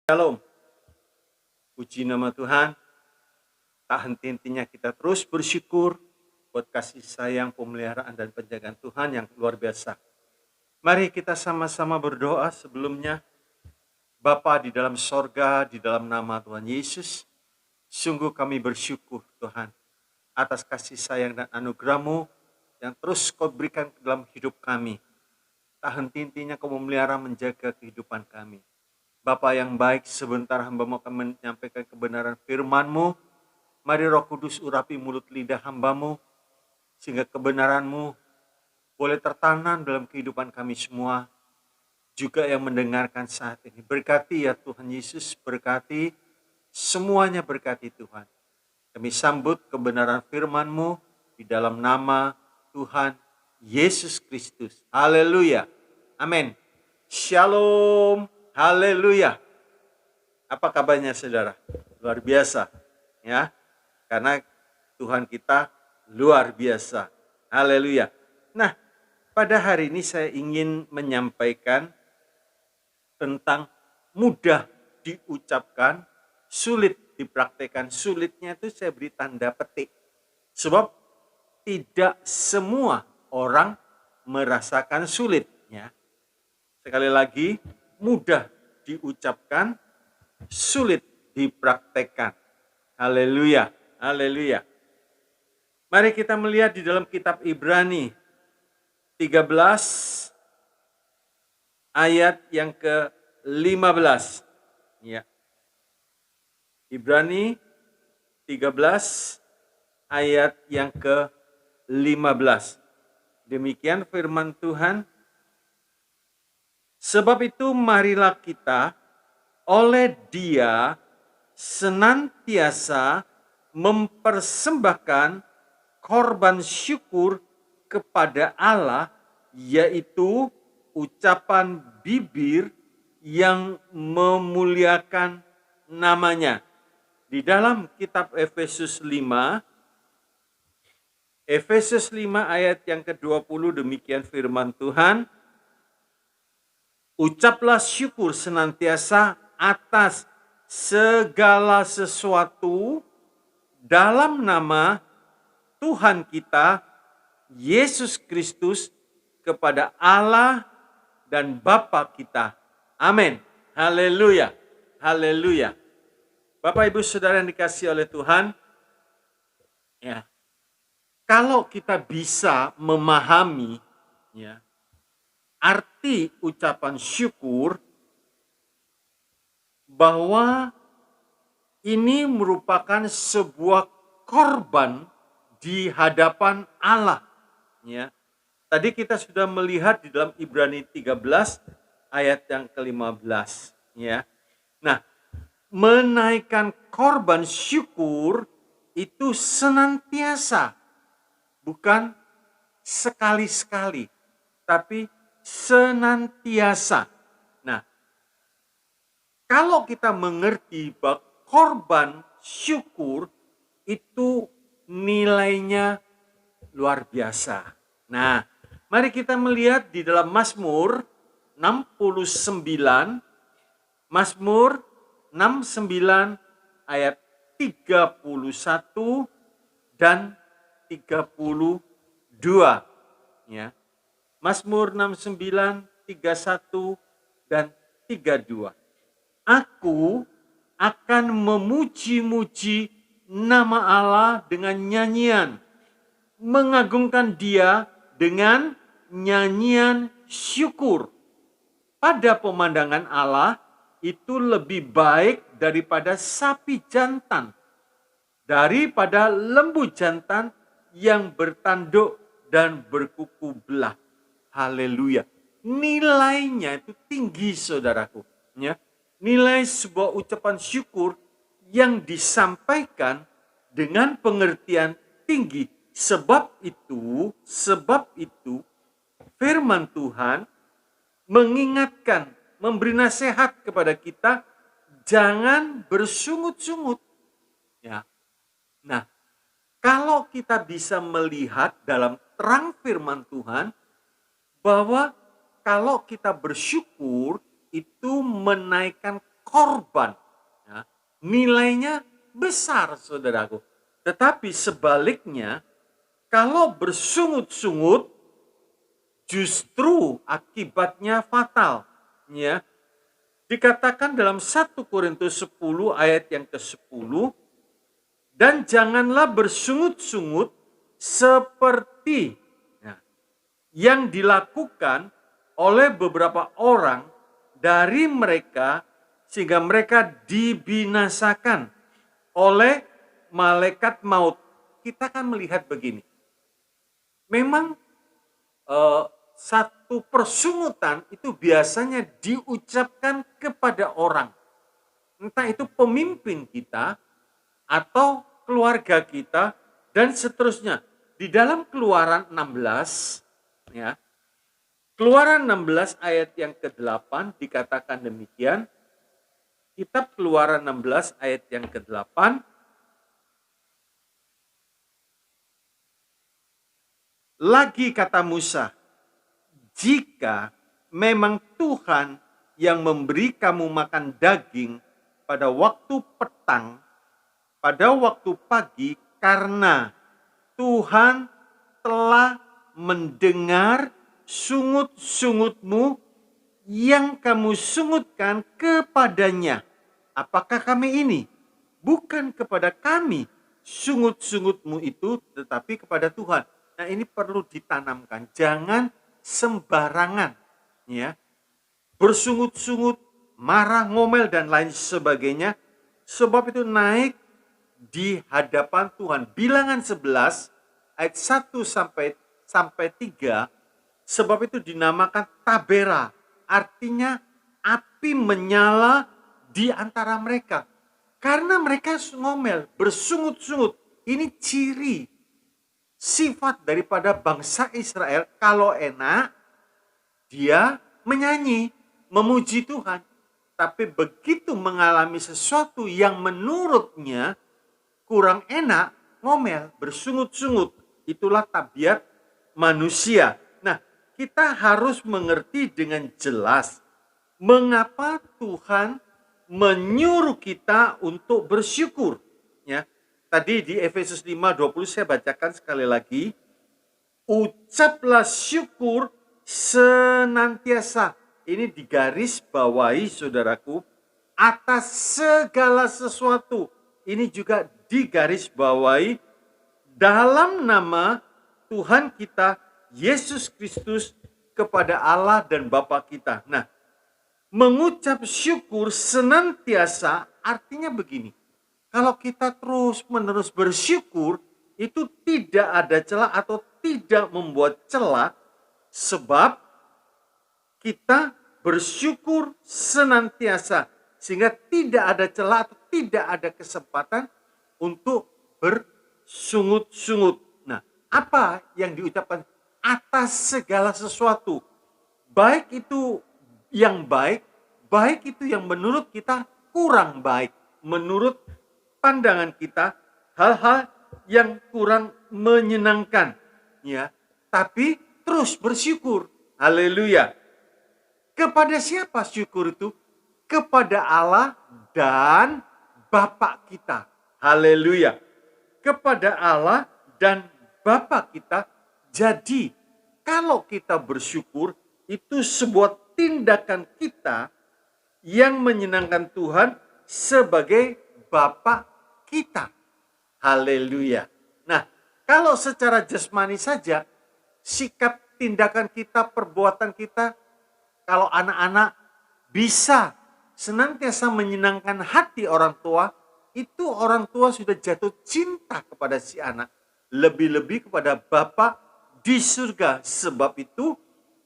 Shalom, puji nama Tuhan. Tak henti-hentinya kita terus bersyukur buat kasih sayang, pemeliharaan, dan penjagaan Tuhan yang luar biasa. Mari kita sama-sama berdoa sebelumnya. Bapa di dalam sorga, di dalam nama Tuhan Yesus, sungguh kami bersyukur Tuhan atas kasih sayang dan anugerah-Mu yang terus Kau berikan ke dalam hidup kami. Tak henti-hentinya Kau memelihara menjaga kehidupan kami. Bapa yang baik, sebentar hamba-Mu akan menyampaikan kebenaran firman-Mu. Mari Roh Kudus urapi mulut lidah hamba-Mu, sehingga kebenaran-Mu boleh tertanam dalam kehidupan kami semua, juga yang mendengarkan saat ini. Berkati ya Tuhan Yesus, berkati semuanya, berkati Tuhan. Kami sambut kebenaran firman-Mu di dalam nama Tuhan Yesus Kristus. Haleluya. Amin. Shalom. Haleluya. Apa kabarnya saudara? Luar biasa. Ya. Karena Tuhan kita luar biasa. Haleluya. Nah, pada hari ini saya ingin menyampaikan tentang mudah diucapkan, sulit dipraktekkan. Sulitnya itu saya beri tanda petik. Sebab tidak semua orang merasakan sulitnya. Sekali lagi, mudah diucapkan, sulit dipraktekkan. Haleluya, haleluya. Mari kita melihat di dalam kitab Ibrani 13 ayat yang ke-15. Ya. Ibrani 13 ayat yang ke-15. Demikian firman Tuhan. Sebab itu marilah kita oleh Dia senantiasa mempersembahkan korban syukur kepada Allah, yaitu ucapan bibir yang memuliakan namanya. Di dalam kitab Efesus 5 ayat yang ke-20 demikian firman Tuhan. Ucaplah syukur senantiasa atas segala sesuatu dalam nama Tuhan kita, Yesus Kristus, kepada Allah dan Bapa kita. Amin. Haleluya. Haleluya. Bapak Ibu Saudara yang dikasihi oleh Tuhan, ya. Kalau kita bisa memahami ya, arti ucapan syukur, bahwa ini merupakan sebuah korban di hadapan Allah. Ya. Tadi kita sudah melihat di dalam Ibrani 13 ayat yang ke-15. Ya. Nah, menaikkan korban syukur itu senantiasa. Bukan sekali-sekali, tapi senantiasa. Nah, kalau kita mengerti bahwa korban syukur itu nilainya luar biasa. Nah, mari kita melihat di dalam Mazmur 69, Mazmur 69 ayat 31 dan 32. Ya. Mazmur 69, 31 dan 32. Aku akan memuji-muji nama Allah dengan nyanyian, mengagungkan Dia dengan nyanyian syukur. Pada pemandangan Allah itu lebih baik daripada sapi jantan, daripada lembu jantan yang bertanduk dan berkuku belah. Haleluya. Nilainya itu tinggi saudaraku. Ya. Nilai sebuah ucapan syukur yang disampaikan dengan pengertian tinggi. Sebab itu firman Tuhan mengingatkan, memberi nasihat kepada kita, jangan bersungut-sungut. Ya. Nah, kalau kita bisa melihat dalam terang firman Tuhan, bahwa kalau kita bersyukur, itu menaikkan korban. Ya, nilainya besar, saudaraku. Tetapi sebaliknya, kalau bersungut-sungut, justru akibatnya fatal. Ya, dikatakan dalam 1 Korintus 10 ayat yang ke-10, dan janganlah bersungut-sungut seperti yang dilakukan oleh beberapa orang dari mereka, sehingga mereka dibinasakan oleh malaikat maut. Kita kan melihat begini, memang satu persungutan itu biasanya diucapkan kepada orang, entah itu pemimpin kita atau keluarga kita dan seterusnya. Di dalam Keluaran 16, ya, Keluaran 16 ayat yang ke-8 dikatakan demikian. Kitab Keluaran 16 ayat yang ke-8. Lagi kata Musa, jika memang Tuhan yang memberi kamu makan daging pada waktu petang, pada waktu pagi, karena Tuhan telah mendengar sungut-sungutmu yang kamu sungutkan kepadanya. Apakah kami ini? Bukan kepada kami sungut-sungutmu itu, tetapi kepada Tuhan. Nah, ini perlu ditanamkan, jangan sembarangan, ya, bersungut-sungut, marah, ngomel dan lain sebagainya, sebab itu naik di hadapan Tuhan. Bilangan 11 ayat 1 sampai 3, sebab itu dinamakan tabera, artinya api menyala di antara mereka. Karena mereka ngomel, bersungut-sungut. Ini ciri sifat daripada bangsa Israel. Kalau enak, dia menyanyi, memuji Tuhan. Tapi begitu mengalami sesuatu yang menurutnya kurang enak, ngomel, bersungut-sungut. Itulah tabiat manusia. Nah, kita harus mengerti dengan jelas mengapa Tuhan menyuruh kita untuk bersyukur. Ya, tadi di Efesus 5:20 saya bacakan sekali lagi. Ucaplah syukur senantiasa. Ini digaris bawahi, saudaraku, atas segala sesuatu. Ini juga digaris bawahi dalam nama Tuhan kita Yesus Kristus kepada Allah dan Bapa kita. Nah, mengucap syukur senantiasa artinya begini. Kalau kita terus-menerus bersyukur, itu tidak ada celah atau tidak membuat celah, sebab kita bersyukur senantiasa, sehingga tidak ada celah atau tidak ada kesempatan untuk bersungut-sungut. Nah, apa yang diucapkan? Atas segala sesuatu, baik itu yang baik, baik itu yang menurut kita kurang baik, menurut pandangan kita hal-hal yang kurang menyenangkan, ya, tapi terus bersyukur. Haleluya. Kepada siapa syukur itu? Kepada Allah dan Bapa kita. Haleluya. Kepada Allah dan Bapa kita. Jadi, kalau kita bersyukur, itu sebuah tindakan kita yang menyenangkan Tuhan sebagai Bapa kita. Haleluya. Nah, kalau secara jasmani saja, sikap tindakan kita, perbuatan kita, kalau anak-anak bisa senantiasa menyenangkan hati orang tua, itu orang tua sudah jatuh cinta kepada si anak. Lebih-lebih kepada Bapa di surga. Sebab itu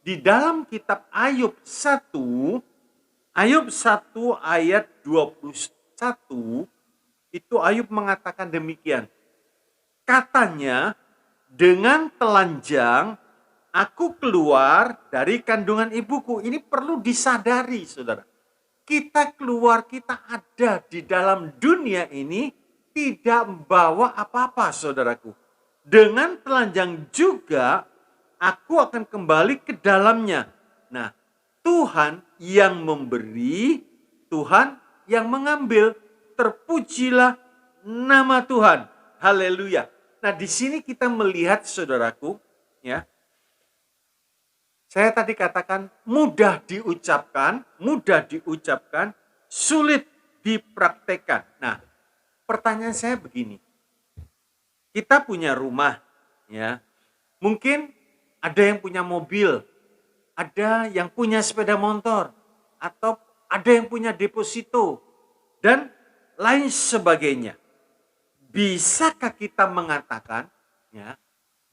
di dalam kitab Ayub 1 ayat 21, itu Ayub mengatakan demikian. Katanya, dengan telanjang aku keluar dari kandungan ibuku. Ini perlu disadari, saudara. Kita keluar, kita ada di dalam dunia ini tidak membawa apa-apa, saudaraku. Dengan telanjang juga aku akan kembali ke dalamnya. Nah, Tuhan yang memberi, Tuhan yang mengambil. Terpujilah nama Tuhan. Haleluya. Nah, di sini kita melihat saudaraku, ya. Saya tadi katakan mudah diucapkan, sulit dipraktekkan. Nah, pertanyaan saya begini. Kita punya rumah, ya. Mungkin ada yang punya mobil, ada yang punya sepeda motor, atau ada yang punya deposito, dan lain sebagainya. Bisakah kita mengatakan, ya,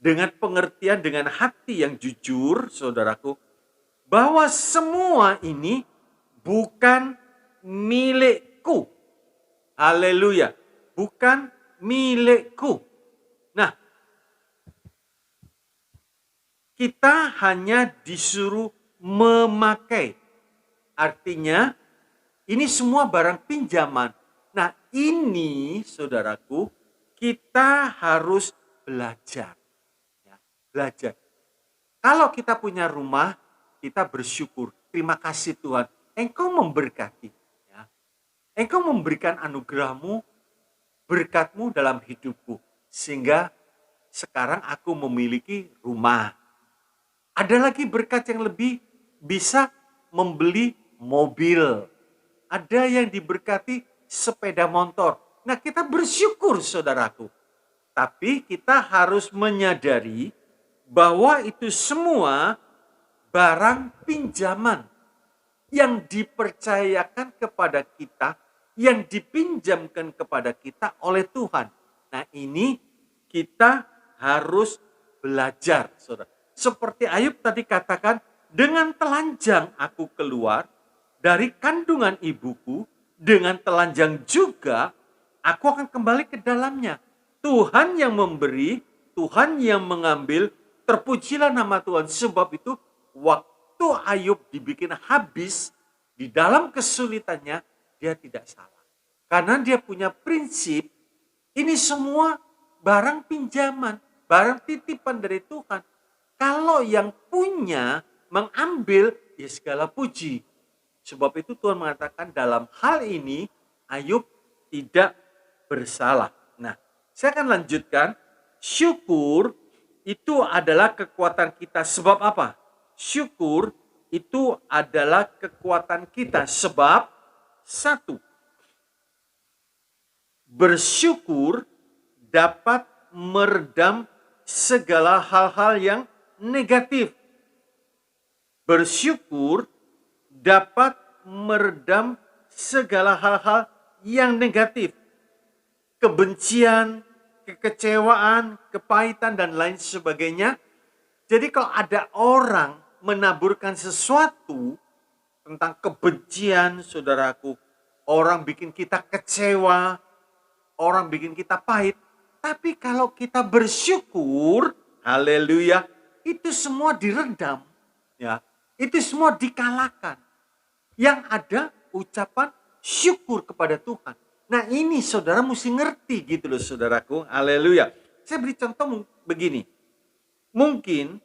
dengan pengertian, dengan hati yang jujur, saudaraku, bahwa semua ini bukan milikku. Haleluya. Bukan milikku. Nah, kita hanya disuruh memakai. Artinya, ini semua barang pinjaman. Nah, ini saudaraku, kita harus belajar. Ya, belajar. Kalau kita punya rumah, kita bersyukur. Terima kasih Tuhan, Engkau memberkati. Ya. Engkau memberikan anugerah-Mu, berkat-Mu dalam hidupku. Sehingga sekarang aku memiliki rumah. Ada lagi berkat yang lebih, bisa membeli mobil. Ada yang diberkati sepeda motor. Nah, kita bersyukur saudaraku. Tapi kita harus menyadari bahwa itu semua barang pinjaman yang dipercayakan kepada kita, yang dipinjamkan kepada kita oleh Tuhan. Nah, ini kita harus belajar, saudara. Seperti Ayub tadi katakan, dengan telanjang aku keluar dari kandungan ibuku, dengan telanjang juga aku akan kembali ke dalamnya. Tuhan yang memberi, Tuhan yang mengambil, terpujilah nama Tuhan. Sebab itu waktu Ayub dibikin habis di dalam kesulitannya, dia tidak salah. Karena dia punya prinsip, ini semua barang pinjaman, barang titipan dari Tuhan. Kalau yang punya mengambil, ya segala puji. Sebab itu Tuhan mengatakan dalam hal ini Ayub tidak bersalah. Nah, saya akan lanjutkan. Syukur itu adalah kekuatan kita. Sebab apa? Syukur itu adalah kekuatan kita. Sebab satu, bersyukur dapat meredam segala hal-hal yang negatif. Bersyukur dapat meredam segala hal-hal yang negatif. Kebencian, kekecewaan, kepahitan, dan lain sebagainya. Jadi kalau ada orang menaburkan sesuatu tentang kebencian, saudaraku, orang bikin kita kecewa, orang bikin kita pahit. Tapi kalau kita bersyukur, haleluya, itu semua diredam. Ya, itu semua dikalahkan. Yang ada ucapan syukur kepada Tuhan. Nah, ini saudara mesti ngerti gitu loh saudaraku. Haleluya. Saya beri contoh begini. Mungkin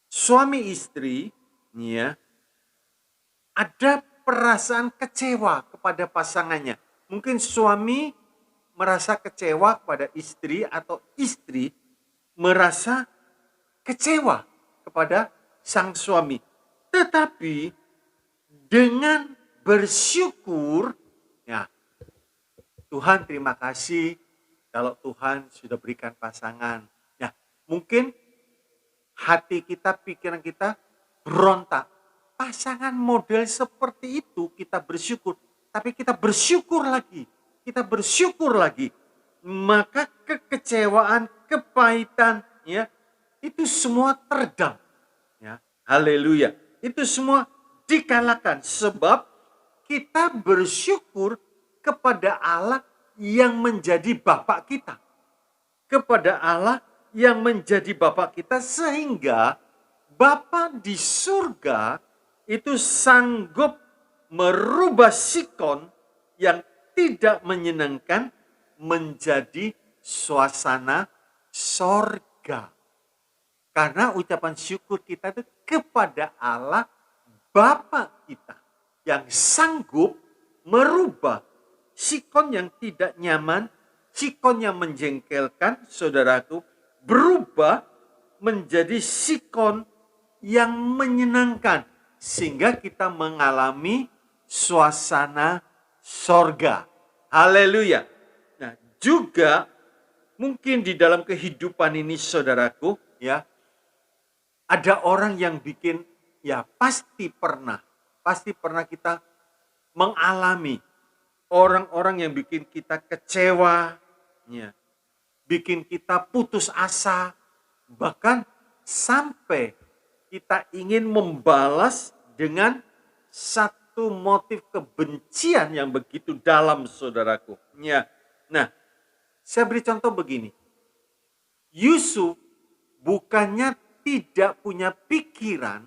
suami istri, ya, ada perasaan kecewa kepada pasangannya. Mungkin suami merasa kecewa kepada istri atau istri merasa kecewa kepada sang suami. Tetapi dengan bersyukur, ya, Tuhan terima kasih kalau Tuhan sudah berikan pasangan. Ya, mungkin hati kita, pikiran kita berontak. Pasangan model seperti itu kita bersyukur. Tapi kita bersyukur lagi. Kita bersyukur lagi. Maka kekecewaan, kepahitan, ya, itu semua teredam. Ya, haleluya. Itu semua dikalahkan. Sebab kita bersyukur kepada Allah yang menjadi Bapa kita. Kepada Allah yang menjadi Bapa kita, sehingga Bapa di surga itu sanggup merubah sikon yang tidak menyenangkan menjadi suasana sorga. Karena ucapan syukur kita itu kepada Allah Bapa kita yang sanggup merubah sikon yang tidak nyaman, sikon yang menjengkelkan, saudaraku, berubah menjadi sikon yang menyenangkan. Sehingga kita mengalami suasana sorga. Haleluya. Nah, juga mungkin di dalam kehidupan ini, saudaraku, ya, ada orang yang bikin, ya pasti pernah kita mengalami orang-orang yang bikin kita kecewa, ya, bikin kita putus asa, bahkan sampai kita ingin membalas dengan satu motif kebencian yang begitu dalam, saudaraku. Ya. Nah, saya beri contoh begini. Yusuf bukannya tidak punya pikiran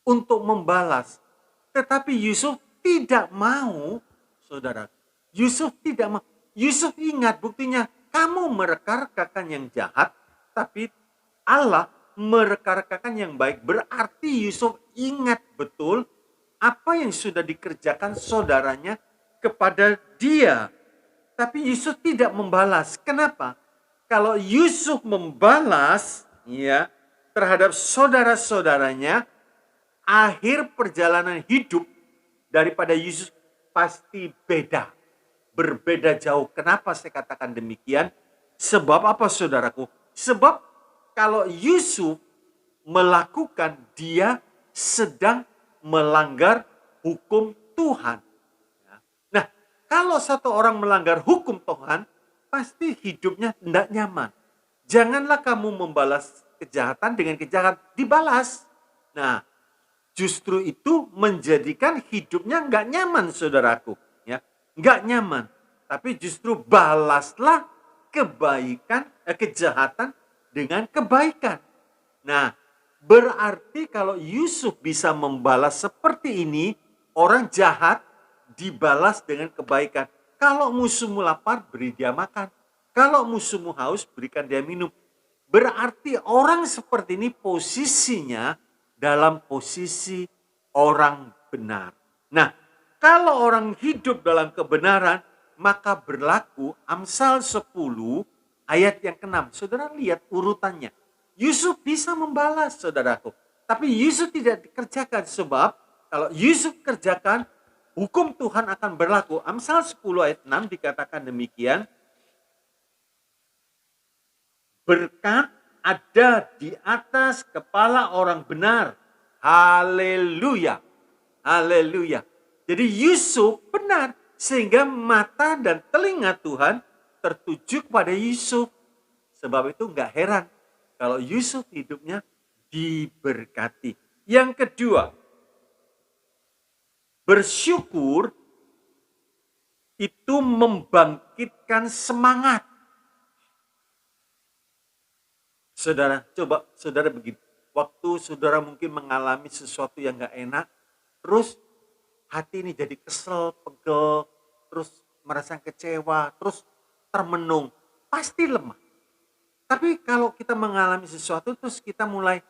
untuk membalas, tetapi Yusuf tidak mau, saudara. Yusuf tidak mau. Yusuf ingat buktinya, kamu mereka-rekakan yang jahat, tapi Allah mereka-rekakan yang baik. Berarti Yusuf ingat betul apa yang sudah dikerjakan saudaranya kepada dia. Tapi Yusuf tidak membalas. Kenapa? Kalau Yusuf membalas, ya, terhadap saudara-saudaranya, akhir perjalanan hidup daripada Yusuf pasti beda. Berbeda jauh. Kenapa saya katakan demikian? Sebab apa, saudaraku? Sebab kalau Yusuf melakukan, dia sedang melanggar hukum Tuhan. Nah, kalau satu orang melanggar hukum Tuhan, pasti hidupnya tidak nyaman. Janganlah kamu membalas kejahatan dengan kejahatan, dibalas. Nah, justru itu menjadikan hidupnya nggak nyaman, saudaraku. Ya, nggak nyaman. Tapi justru balaslah kejahatan dengan kebaikan. Nah, berarti kalau Yusuf bisa membalas seperti ini, orang jahat dibalas dengan kebaikan. Kalau musuhmu lapar, beri dia makan. Kalau musuhmu haus, berikan dia minum. Berarti orang seperti ini posisinya dalam posisi orang benar. Nah, kalau orang hidup dalam kebenaran, maka berlaku Amsal 10 ayat yang ke-6. Saudara lihat urutannya. Yusuf bisa membalas, saudaraku. Tapi Yusuf tidak dikerjakan, sebab kalau Yusuf kerjakan, hukum Tuhan akan berlaku. Amsal 10 ayat 6 dikatakan demikian. Berkat ada di atas kepala orang benar. Haleluya. Haleluya. Jadi Yusuf benar. Sehingga mata dan telinga Tuhan tertuju kepada Yusuf. Sebab itu enggak heran kalau Yusuf hidupnya diberkati. Yang kedua, bersyukur itu membangkitkan semangat. Saudara, coba saudara begini. Waktu saudara mungkin mengalami sesuatu yang gak enak, terus hati ini jadi kesel, pegel, terus merasa kecewa, terus termenung. Pasti lemah. Tapi kalau kita mengalami sesuatu, terus kita mulai,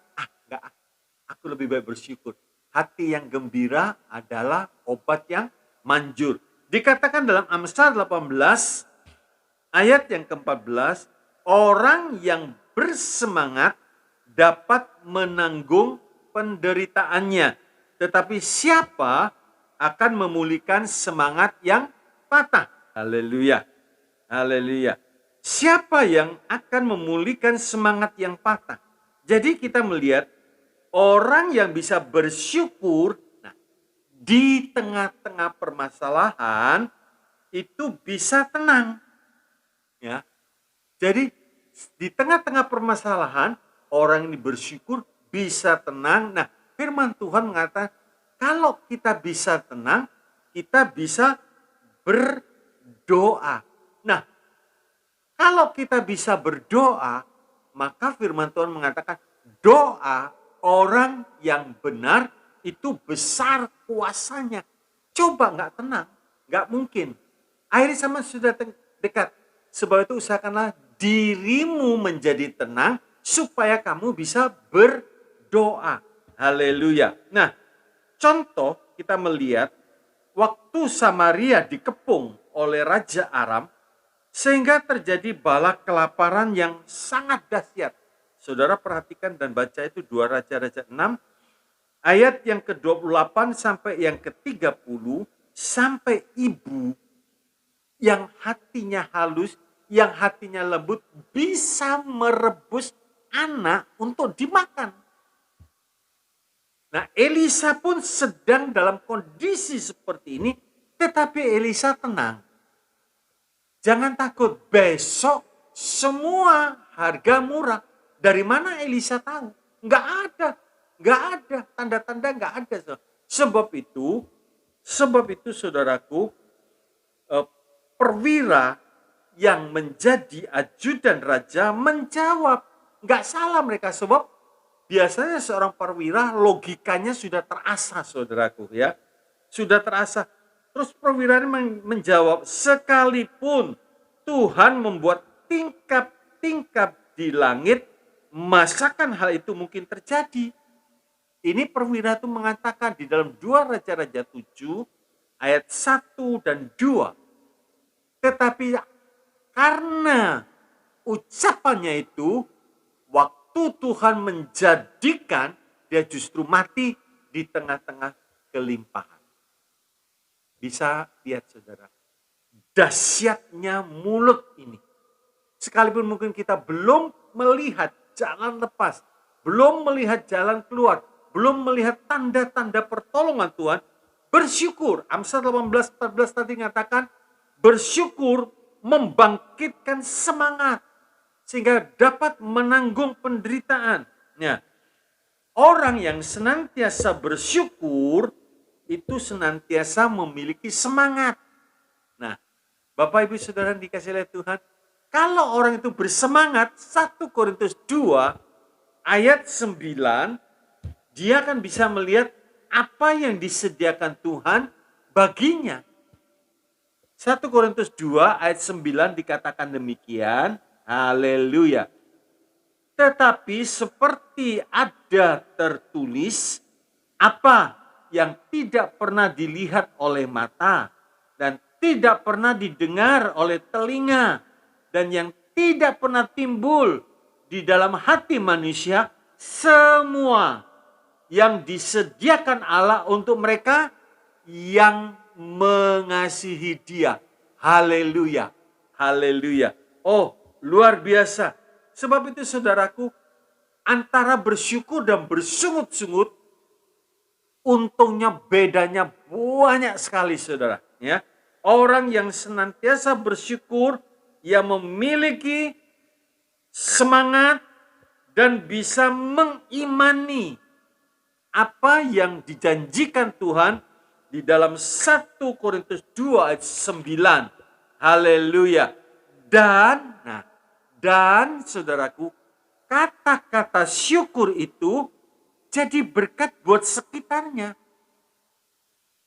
aku lebih baik bersyukur. Hati yang gembira adalah obat yang manjur. Dikatakan dalam Amsal 18, ayat yang ke-14, orang yang bersemangat dapat menanggung penderitaannya. Tetapi siapa akan memulihkan semangat yang patah? Haleluya. Haleluya. Siapa yang akan memulihkan semangat yang patah? Jadi kita melihat orang yang bisa bersyukur, nah, di tengah-tengah permasalahan itu bisa tenang. Ya. Jadi di tengah-tengah permasalahan orang ini bersyukur bisa tenang. Nah, firman Tuhan mengatakan kalau kita bisa tenang, kita bisa berdoa. Nah, kalau kita bisa berdoa, maka firman Tuhan mengatakan doa orang yang benar itu besar kuasanya. Coba nggak tenang, nggak mungkin. Akhirnya sama sudah dekat. Sebab itu usahakanlah dirimu menjadi tenang supaya kamu bisa berdoa. Haleluya. Nah, contoh kita melihat waktu Samaria dikepung oleh Raja Aram, sehingga terjadi bala kelaparan yang sangat dahsyat. Saudara perhatikan dan baca itu 2 Raja-Raja 6, ayat yang ke-28 sampai yang ke-30, sampai ibu yang hatinya halus, yang hatinya lembut, bisa merebus anak untuk dimakan. Nah, Elisa pun sedang dalam kondisi seperti ini, tetapi Elisa tenang. Jangan takut, besok semua harga murah. Dari mana Elisa tahu? Enggak ada. Enggak ada, tanda-tanda enggak ada. Sebab itu saudaraku, perwira yang menjadi ajudan raja menjawab. Enggak salah mereka, sebab biasanya seorang perwira logikanya sudah terasa, saudaraku ya. Sudah terasa. Terus perwira ini menjawab, sekalipun Tuhan membuat tingkap-tingkap di langit, masakan hal itu mungkin terjadi? Ini perwira itu mengatakan di dalam 2 Raja-Raja 7 ayat 1 dan 2. Tetapi karena ucapannya itu, waktu Tuhan menjadikan dia justru mati di tengah-tengah kelimpahan. Bisa lihat saudara, dahsyatnya mulut ini. Sekalipun mungkin kita belum melihat jalan lepas, belum melihat jalan keluar, belum melihat tanda-tanda pertolongan Tuhan, bersyukur. Amsal 18:14 tadi mengatakan, bersyukur membangkitkan semangat sehingga dapat menanggung penderitaan. Nah, orang yang senantiasa bersyukur itu senantiasa memiliki semangat. Nah, Bapak Ibu Saudara dikasih oleh Tuhan, kalau orang itu bersemangat, 1 Korintus 2 ayat 9, dia akan bisa melihat apa yang disediakan Tuhan baginya. 1 Korintus 2 ayat 9 dikatakan demikian, haleluya. Tetapi seperti ada tertulis, apa yang tidak pernah dilihat oleh mata dan tidak pernah didengar oleh telinga dan yang tidak pernah timbul di dalam hati manusia, semua yang disediakan Allah untuk mereka yang mengasihi Dia. Haleluya. Haleluya. Oh, luar biasa. Sebab itu saudaraku, antara bersyukur dan bersungut-sungut, untungnya bedanya banyak sekali saudara. Ya, orang yang senantiasa bersyukur, yang memiliki semangat dan bisa mengimani apa yang dijanjikan Tuhan di dalam 1 Korintus 2 ayat 9. Haleluya. Dan saudaraku, kata-kata syukur itu jadi berkat buat sekitarnya.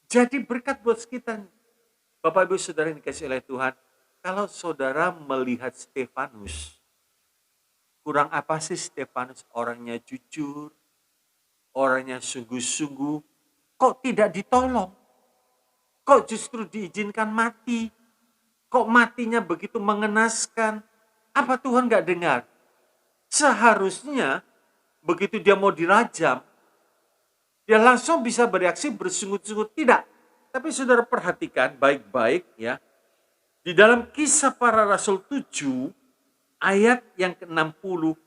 Jadi berkat buat sekitarnya. Bapak Ibu Saudara yang dikasih oleh Tuhan, kalau saudara melihat Stefanus, kurang apa sih Stefanus? Orangnya jujur, orangnya sungguh-sungguh, kok tidak ditolong? Kok justru diizinkan mati? Kok matinya begitu mengenaskan? Apa Tuhan gak dengar? Seharusnya begitu dia mau dirajam, dia langsung bisa bereaksi bersungut-sungut. Tidak. Tapi saudara perhatikan baik-baik ya. Di dalam Kisah Para Rasul 7 ayat yang ke-60,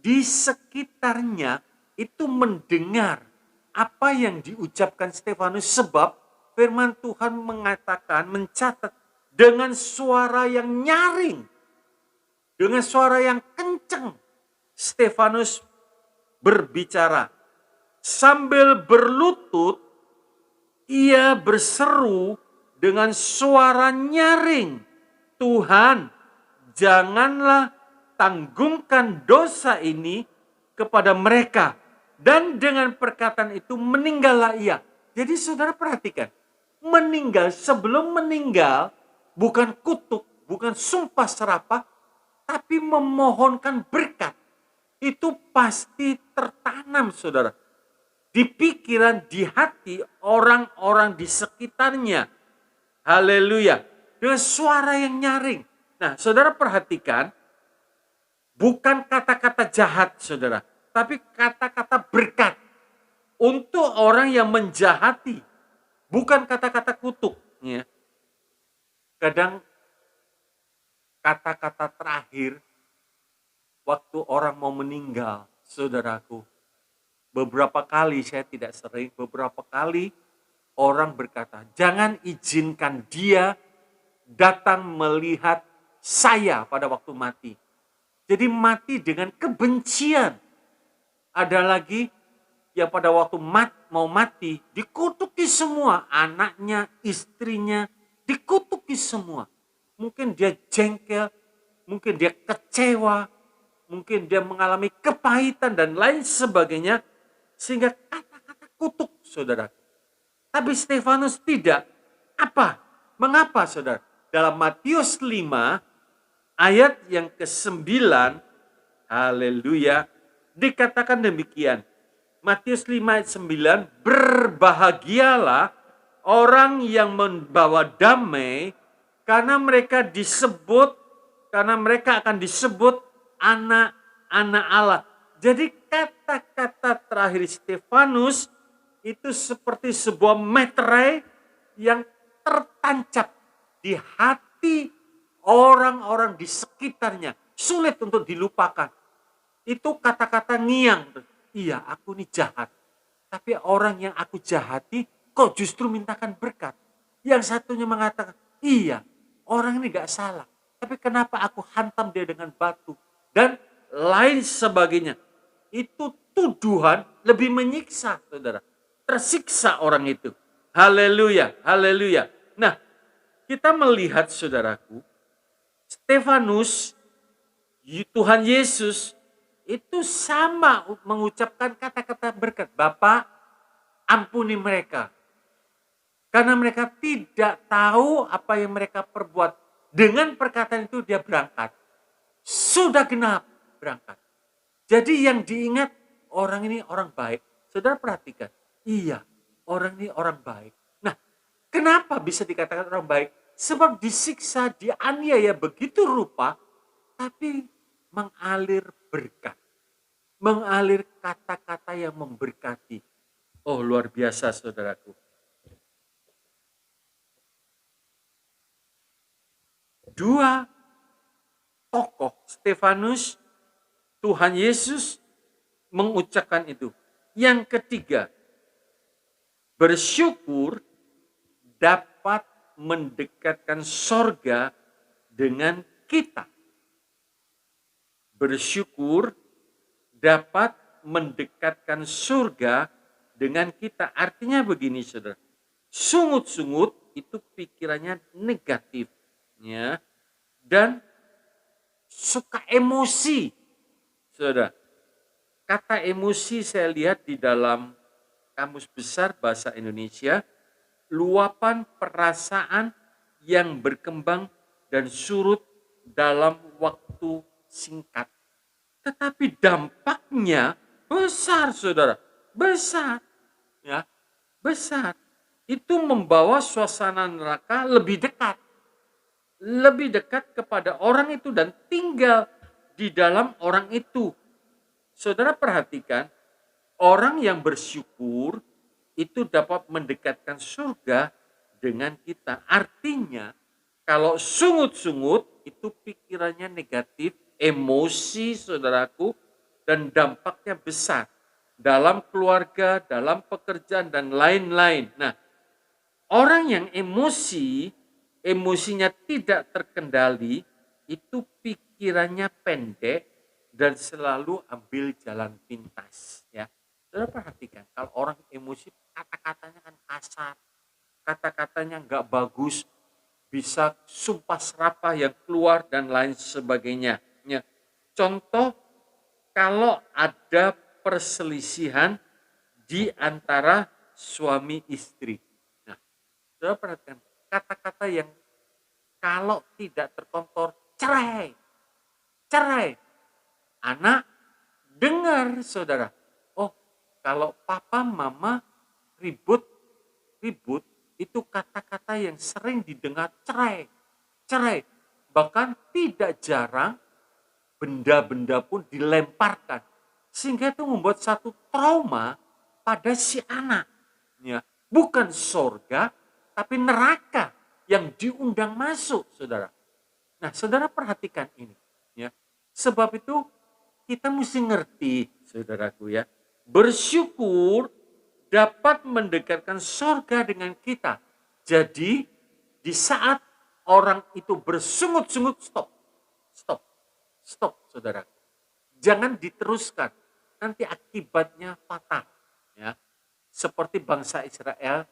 di sekitarnya itu mendengar apa yang diucapkan Stefanus, sebab firman Tuhan mengatakan, mencatat dengan suara yang nyaring, dengan suara yang kencang, Stefanus berbicara. Sambil berlutut, ia berseru dengan suara nyaring, Tuhan, janganlah tanggungkan dosa ini kepada mereka. Dan dengan perkataan itu meninggallah ia. Jadi saudara perhatikan, meninggal, sebelum meninggal, bukan kutuk, bukan sumpah serapah, tapi memohonkan berkat. Itu pasti tertanam saudara. Di pikiran, di hati orang-orang di sekitarnya. Haleluya. Dengan suara yang nyaring. Nah, saudara perhatikan, bukan kata-kata jahat, saudara, tapi kata-kata berkat untuk orang yang menjahati, bukan kata-kata kutuk. Ya. Kadang kata-kata terakhir waktu orang mau meninggal, saudaraku, beberapa kali, saya tidak sering, beberapa kali orang berkata, jangan izinkan dia datang melihat saya pada waktu mati. Jadi mati dengan kebencian. Ada lagi yang pada waktu mau mati, dikutuki semua. Anaknya, istrinya, dikutuki semua. Mungkin dia jengkel, mungkin dia kecewa, mungkin dia mengalami kepahitan dan lain sebagainya. Sehingga kata-kata kutuk, saudara. Tapi Stefanus tidak. Apa? Mengapa, saudara? Dalam Matius 5, ayat yang ke-9, haleluya, dikatakan demikian. Matius 5 ayat 9, berbahagialah orang yang membawa damai, karena mereka akan disebut anak-anak Allah. Jadi kata-kata terakhir Stefanus itu seperti sebuah meterai yang tertancap di hati orang-orang di sekitarnya. Sulit untuk dilupakan. Itu kata-kata ngiang. Iya, aku ini jahat. Tapi orang yang aku jahati kok justru mintakan berkat. Yang satunya mengatakan, iya, orang ini gak salah. Tapi kenapa aku hantam dia dengan batu? Dan lain sebagainya. Itu tuduhan lebih menyiksa, saudara. Tersiksa orang itu. Haleluya, haleluya. Nah, kita melihat, saudaraku, Stefanus, Tuhan Yesus, itu sama mengucapkan kata-kata berkat. Bapa, ampuni mereka. Karena mereka tidak tahu apa yang mereka perbuat. Dengan perkataan itu dia berangkat. Sudah genap berangkat. Jadi yang diingat, orang ini orang baik. Saudara perhatikan, iya, orang ini orang baik. Nah, kenapa bisa dikatakan orang baik? Sebab disiksa, dianiaya begitu rupa, tapi mengalir berkat. Mengalir kata-kata yang memberkati. Oh, luar biasa, saudaraku. Dua tokoh, Stefanus, Tuhan Yesus mengucapkan itu. Yang ketiga, bersyukur dapat mendekatkan sorga dengan kita. Bersyukur dapat mendekatkan surga dengan kita. Artinya begini, saudara. Sungut-sungut itu pikirannya negatif. Ya, dan suka emosi. Saudara, kata emosi saya lihat di dalam Kamus Besar Bahasa Indonesia, luapan perasaan yang berkembang dan surut dalam waktu singkat. Tetapi dampaknya besar, saudara. Besar. Ya, besar. Itu membawa suasana neraka lebih dekat. Lebih dekat kepada orang itu dan tinggal di dalam orang itu. Saudara perhatikan, orang yang bersyukur itu dapat mendekatkan surga dengan kita. Artinya, kalau sungut-sungut itu pikirannya negatif, emosi, saudaraku, dan dampaknya besar dalam keluarga, dalam pekerjaan, dan lain-lain. Nah, orang yang emosinya tidak terkendali, itu pikirannya pendek dan selalu ambil jalan pintas. Ya, saudara perhatikan, kalau orang emosi, kata-katanya kan kasar, kata-katanya nggak bagus, bisa sumpah serapah yang keluar dan lain sebagainya. Ya. Contoh, kalau ada perselisihan di antara suami istri. Nah, saudara perhatikan, kata-kata yang kalau tidak terkontrol, cerai. Cerai. Anak dengar, saudara. Oh, kalau papa mama ribut, itu kata-kata yang sering didengar cerai, cerai. Bahkan tidak jarang benda-benda pun dilemparkan. Sehingga itu membuat satu trauma pada si anak. Ya, bukan sorga, tapi neraka yang diundang masuk, saudara. Nah, saudara perhatikan ini. Ya, sebab itu kita mesti ngerti, saudaraku ya. Bersyukur dapat mendekatkan sorga dengan kita. Jadi, di saat orang itu bersungut-sungut, stop. Stop. Stop, saudara. Jangan diteruskan. Nanti akibatnya fatal. Ya. Seperti bangsa Israel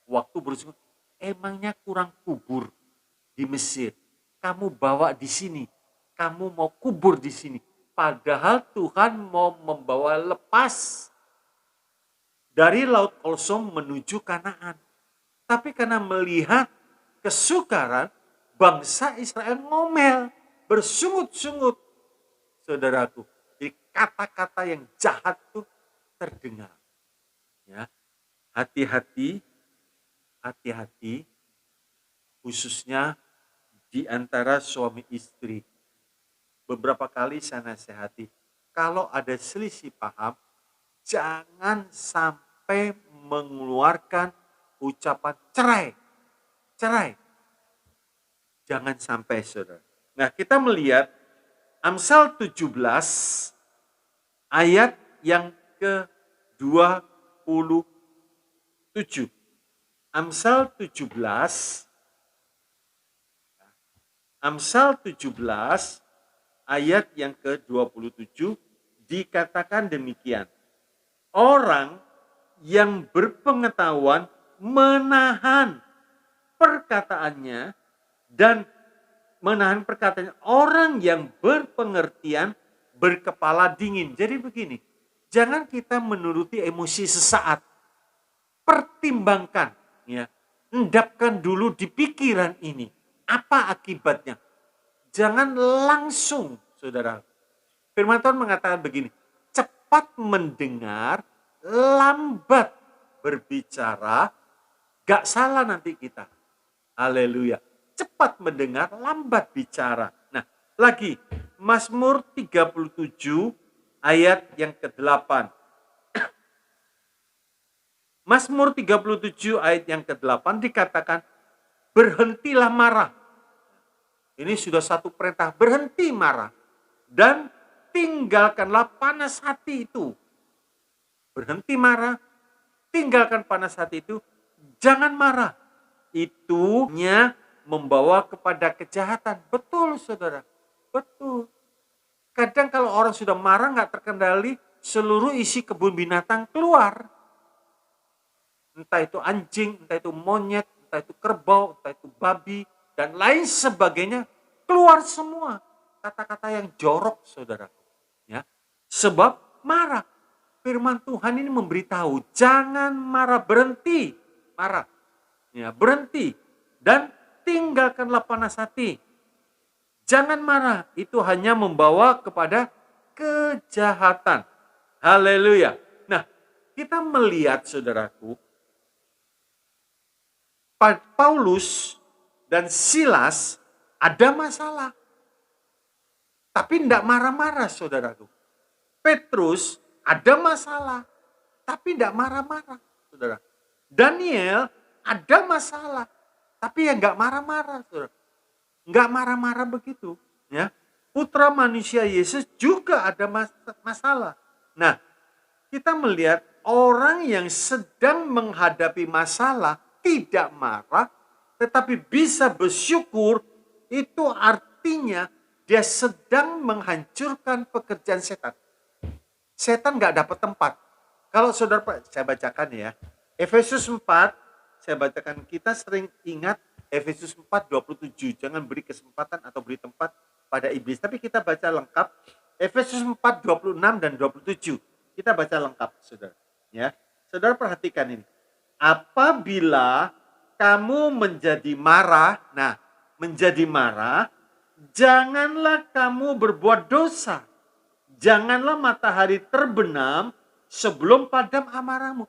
waktu bersungut, emangnya kurang kubur di Mesir. Kamu bawa di sini. Kamu mau kubur di sini. Padahal Tuhan mau membawa lepas dari Laut Kosong menuju Kanaan. Tapi karena melihat kesukaran, bangsa Israel ngomel, bersungut-sungut. Saudaraku, jadi kata-kata yang jahat itu terdengar. Ya, hati-hati, hati-hati, khususnya di antara suami istri. Beberapa kali saya nasihati, kalau ada selisih paham, jangan sampai mengeluarkan ucapan cerai. Cerai. Jangan sampai, saudara. Nah, kita melihat Amsal 17 ayat yang ke-27. Amsal 17 ayat yang ke-27 dikatakan demikian. Orang yang berpengetahuan menahan perkataannya dan menahan perkataannya. Orang yang berpengertian berkepala dingin. Jadi begini, jangan kita menuruti emosi sesaat. Pertimbangkan, ya, endapkan dulu di pikiran ini. Apa akibatnya? Jangan langsung, saudara. Firman Tuhan mengatakan begini, cepat mendengar, lambat berbicara, gak salah nanti kita. Haleluya. Cepat mendengar, lambat bicara. Nah, lagi Mazmur 37 ayat yang ke-8. Mazmur 37 ayat yang ke-8 dikatakan, berhentilah marah. Ini sudah satu perintah, berhenti marah. Dan tinggalkanlah panas hati itu. Berhenti marah, tinggalkan panas hati itu, jangan marah. Itunya membawa kepada kejahatan. Betul, saudara. Betul. Kadang kalau orang sudah marah gak terkendali, seluruh isi kebun binatang keluar. Entah itu anjing, entah itu monyet, entah itu kerbau, entah itu babi, dan lain sebagainya. Keluar semua. Kata-kata yang jorok, saudara. Ya. Sebab marah. Firman Tuhan ini memberitahu, jangan marah, berhenti marah. Ya, berhenti. Dan tinggalkanlah panas hati. Jangan marah, itu hanya membawa kepada kejahatan. Haleluya. Nah, kita melihat, saudaraku, Paulus dan Silas ada masalah. Tapi tidak marah-marah, saudaraku. Petrus ada masalah. Tapi tidak marah-marah, saudara. Daniel ada masalah. Tapi ya nggak marah-marah, saudara. Nggak marah-marah begitu. Ya. Putra manusia Yesus juga ada masalah. Nah, kita melihat orang yang sedang menghadapi masalah tidak marah, tetapi bisa bersyukur, itu artinya dia sedang menghancurkan pekerjaan setan. Setan nggak dapat tempat. Kalau saudara, saya bacakan ya. Efesus 4, saya bacakan, kita sering ingat Efesus 4:27. Jangan beri kesempatan atau beri tempat pada iblis. Tapi kita baca lengkap. Efesus 4:26 dan 27. Kita baca lengkap, saudara. Ya, saudara perhatikan ini. Apabila kamu menjadi marah, nah, menjadi marah, janganlah kamu berbuat dosa. Janganlah matahari terbenam sebelum padam amarahmu.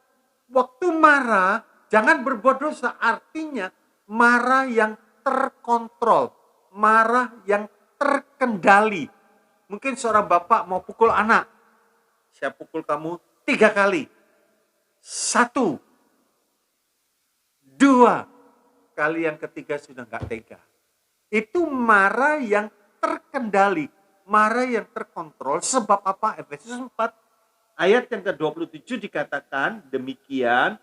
Waktu marah, Jangan berbuat dosa, artinya marah yang terkontrol, marah yang terkendali. Mungkin seorang bapak mau pukul anak, saya pukul kamu 3 kali. 1, 2, kali yang ketiga sudah nggak tega. Itu marah yang terkendali, marah yang terkontrol. Sebab apa? Efesus 4 ayat yang ke-27 dikatakan demikian,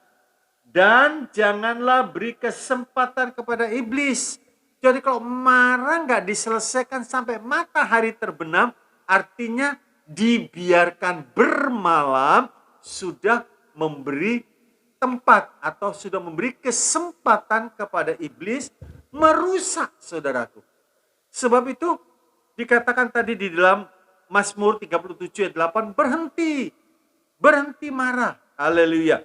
dan janganlah beri kesempatan kepada iblis. Jadi kalau marah nggak diselesaikan sampai matahari terbenam, artinya dibiarkan bermalam, sudah memberi tempat atau sudah memberi kesempatan kepada iblis merusak saudaraku. Sebab itu dikatakan tadi di dalam Mazmur 37 ayat 8, berhenti marah. Haleluya.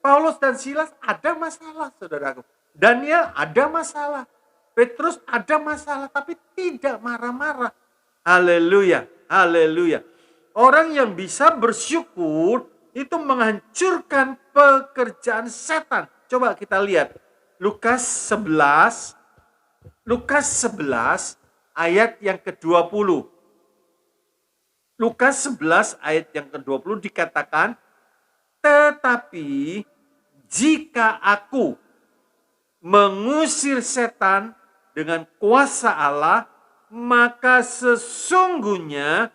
Paulus dan Silas ada masalah saudaraku. Daniel ada masalah. Petrus ada masalah tapi tidak marah-marah. Haleluya, haleluya. Orang yang bisa bersyukur itu menghancurkan pekerjaan setan. Coba kita lihat Lukas 11 ayat yang ke-20. Lukas 11 ayat yang ke-20 dikatakan, tetapi jika aku mengusir setan dengan kuasa Allah, maka sesungguhnya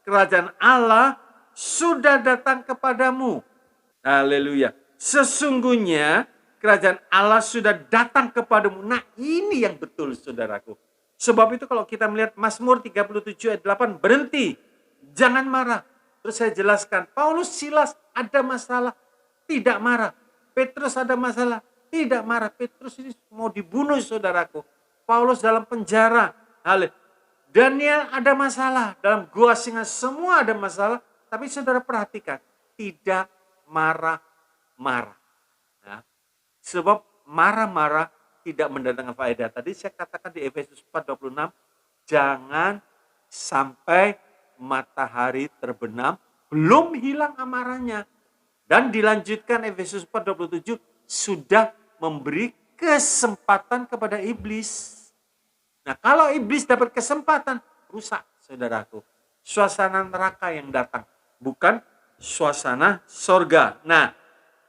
kerajaan Allah sudah datang kepadamu. Haleluya. Sesungguhnya kerajaan Allah sudah datang kepadamu. Nah, ini yang betul saudaraku. Sebab itu kalau kita melihat Mazmur 37 ayat 8, berhenti, jangan marah. Terus saya jelaskan, Paulus, Silas ada masalah, tidak marah. Petrus ada masalah, tidak marah. Petrus ini mau dibunuh saudaraku. Paulus dalam penjara. Daniel ada masalah, dalam gua singa semua ada masalah. Tapi saudara perhatikan, tidak marah-marah. Nah, sebab marah-marah tidak mendatangkan faedah. Tadi saya katakan di Efesus 4:26, jangan sampai matahari terbenam, belum hilang amarahnya. Dan dilanjutkan Efesus 4:27, sudah memberi kesempatan kepada iblis. Nah, kalau iblis dapat kesempatan, rusak saudaraku. Suasana neraka yang datang, bukan suasana sorga. Nah,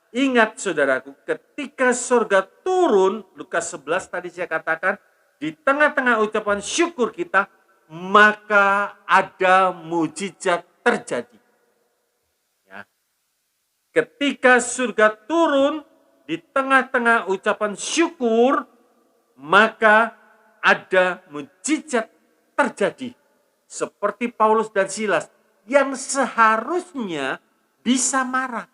ingat saudaraku, ketika sorga turun, Lukas 11 tadi saya katakan, di tengah-tengah ucapan syukur kita, maka ada mujizat terjadi. Ya. Ketika surga turun, di tengah-tengah ucapan syukur, maka ada mujizat terjadi. Seperti Paulus dan Silas yang seharusnya bisa marah.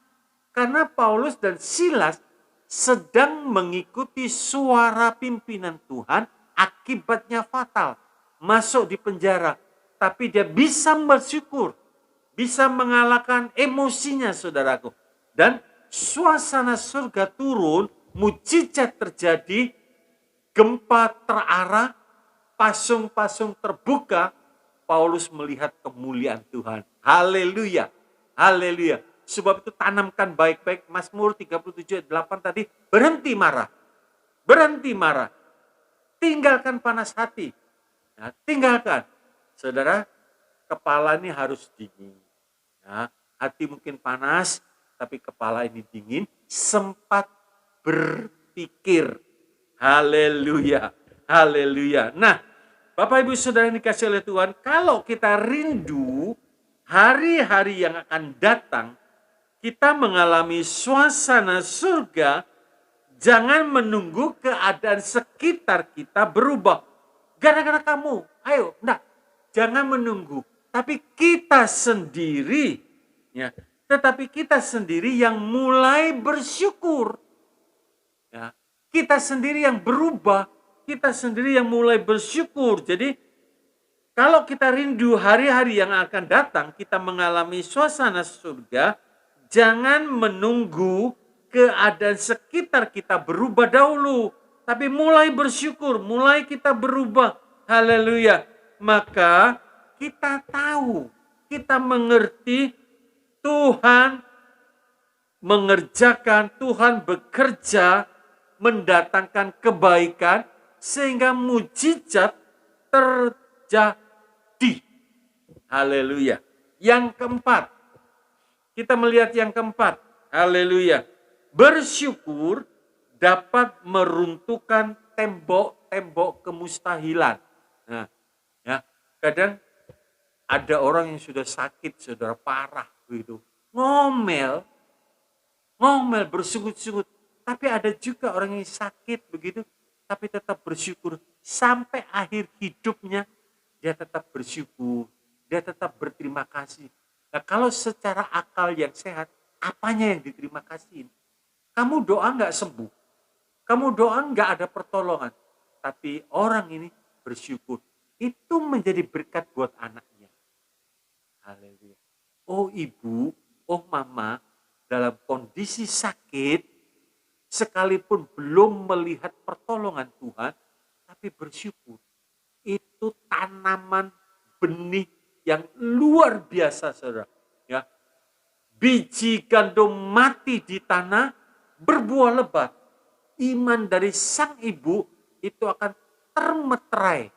Karena Paulus dan Silas sedang mengikuti suara pimpinan Tuhan, akibatnya fatal. Masuk di penjara. Tapi dia bisa bersyukur. Bisa mengalahkan emosinya saudaraku. Dan suasana surga turun, mujizat terjadi, gempa terarah, pasung-pasung terbuka, Paulus melihat kemuliaan Tuhan. Haleluya, haleluya. Sebab itu tanamkan baik-baik Mazmur 37 ayat 8 tadi, berhenti marah. Berhenti marah. Tinggalkan panas hati. Nah, tinggalkan. Saudara, kepala ini harus dingin. Nah, hati mungkin panas, tapi kepala ini dingin, sempat berpikir. Haleluya, haleluya. Nah, Bapak Ibu Saudara yang dikasihi oleh Tuhan, kalau kita rindu hari-hari yang akan datang, kita mengalami suasana surga, jangan menunggu keadaan sekitar kita berubah. Gara-gara kamu, ayo, enggak, jangan menunggu. Tapi kita sendiri, ya, tetapi kita sendiri yang mulai bersyukur. Ya, kita sendiri yang berubah, kita sendiri yang mulai bersyukur. Jadi kalau kita rindu hari-hari yang akan datang, kita mengalami suasana surga, jangan menunggu keadaan sekitar kita berubah dahulu. Tapi mulai bersyukur, mulai kita berubah. Haleluya. Maka kita tahu, kita mengerti Tuhan mengerjakan, Tuhan bekerja, mendatangkan kebaikan, sehingga mujizat terjadi. Haleluya. Yang keempat, kita melihat yang keempat. Haleluya. Bersyukur dapat meruntuhkan tembok-tembok kemustahilan. Nah, ya, kadang ada orang yang sudah sakit, saudara, parah begitu. Ngomel bersungut-sungut. Tapi ada juga orang yang sakit begitu, tapi tetap bersyukur. Sampai akhir hidupnya, dia tetap bersyukur. Dia tetap berterima kasih. Nah, kalau secara akal yang sehat, apanya yang diterima kasih? Kamu doa nggak sembuh. Kamu doa nggak ada pertolongan. Tapi orang ini bersyukur. Itu menjadi berkat buat anaknya. Haleluya. Oh ibu, oh mama, dalam kondisi sakit, sekalipun belum melihat pertolongan Tuhan, tapi bersyukur. Itu tanaman benih yang luar biasa, saudara. Ya, biji gandum mati di tanah, berbuah lebat. Iman dari sang ibu itu akan termeterai.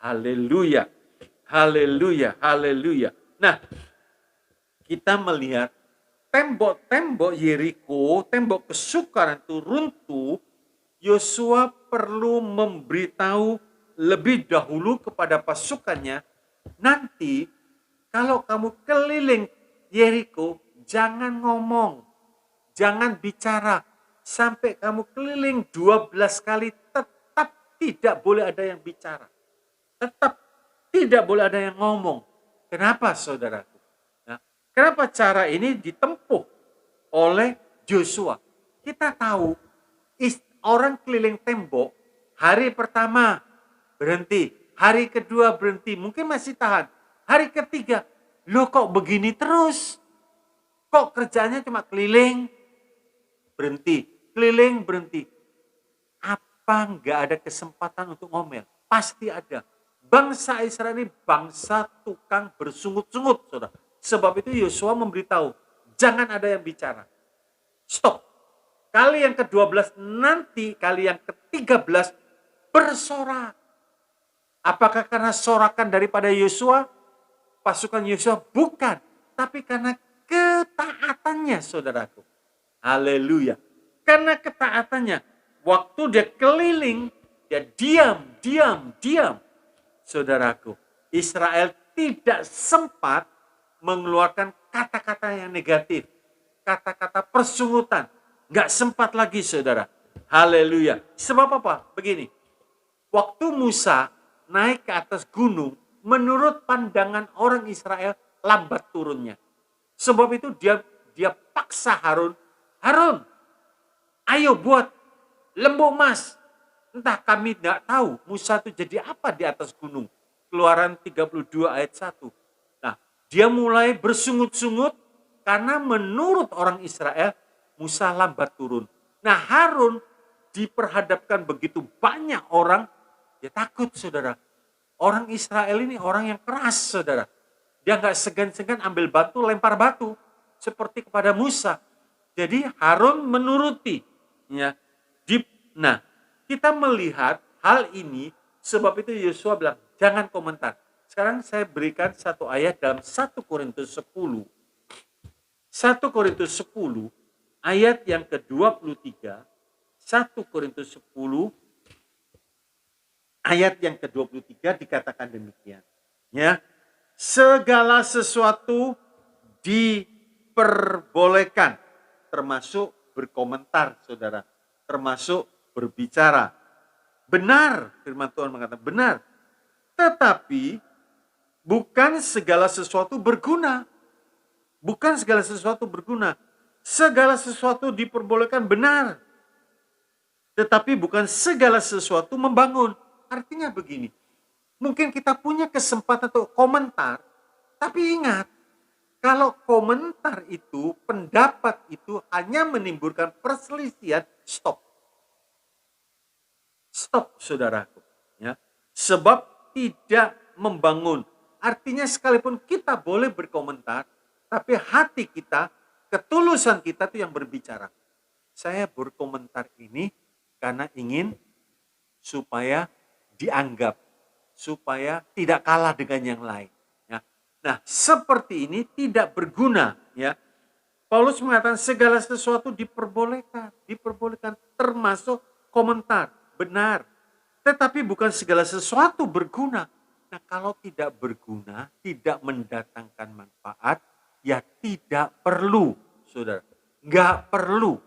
Haleluya, haleluya, haleluya. Nah, kita melihat tembok-tembok Yeriko, tembok kesukaran itu runtuh. Yosua perlu memberitahu lebih dahulu kepada pasukannya, nanti kalau kamu keliling Yeriko, jangan ngomong, jangan bicara, sampai kamu keliling 12 kali tetap tidak boleh ada yang bicara. Tetap tidak boleh ada yang ngomong. Kenapa, saudaraku? Nah, kenapa cara ini ditempuh oleh Joshua? Kita tahu orang keliling tembok, hari pertama berhenti, hari kedua berhenti, mungkin masih tahan. Hari ketiga, loh kok begini terus? Kok kerjanya cuma keliling, berhenti, keliling, berhenti. Apa nggak ada kesempatan untuk ngomel? Pasti ada. Bangsa Israel ini bangsa tukang bersungut-sungut, saudara. Sebab itu Yosua memberitahu, jangan ada yang bicara. Stop. Kali yang ke-12, nanti kali yang ke-13 bersorak. Apakah karena sorakan daripada Yosua? Pasukan Yosua? Bukan. Tapi karena ketaatannya, saudaraku. Haleluya. Karena ketaatannya. Waktu dia keliling, dia diam. Saudaraku, Israel tidak sempat mengeluarkan kata-kata yang negatif. Kata-kata persungutan. Nggak sempat lagi, saudara. Haleluya. Sebab apa? Begini. Waktu Musa naik ke atas gunung, menurut pandangan orang Israel, lambat turunnya. Sebab itu dia paksa Harun, ayo buat lembu emas. Entah, kami tidak tahu Musa itu jadi apa di atas gunung. Keluaran 32 ayat 1. Nah, dia mulai bersungut-sungut karena menurut orang Israel, Musa lambat turun. Nah, Harun diperhadapkan begitu banyak orang, dia takut, saudara. Orang Israel ini orang yang keras, saudara. Dia nggak segan-segan ambil batu, lempar batu. Seperti kepada Musa. Jadi Harun menuruti. Ya. Nah, kita melihat hal ini, sebab itu Yosua bilang, jangan komentar. Sekarang saya berikan satu ayat dalam 1 Korintus 10. 1 Korintus 10, ayat yang ke-23. 1 Korintus 10, ayat yang ke-23 dikatakan demikian. Ya, segala sesuatu diperbolehkan, termasuk berkomentar, saudara, termasuk berbicara. Benar, firman Tuhan mengatakan benar. Tetapi bukan segala sesuatu berguna. Bukan segala sesuatu berguna. Segala sesuatu diperbolehkan, benar. Tetapi bukan segala sesuatu membangun. Artinya begini. Mungkin kita punya kesempatan untuk komentar. Tapi ingat, kalau komentar itu, pendapat itu hanya menimbulkan perselisihan, stop. Stop, saudaraku. Ya. Sebab tidak membangun. Artinya sekalipun kita boleh berkomentar, tapi hati kita ketulusan kita itu yang berbicara. Saya berkomentar ini karena ingin supaya dianggap, supaya tidak kalah dengan yang lain. Ya. Nah, seperti ini tidak berguna. Ya. Paulus mengatakan segala sesuatu diperbolehkan termasuk komentar, benar. Tetapi bukan segala sesuatu berguna. Nah, kalau tidak berguna, tidak mendatangkan manfaat, ya tidak perlu, saudara. Nggak perlu.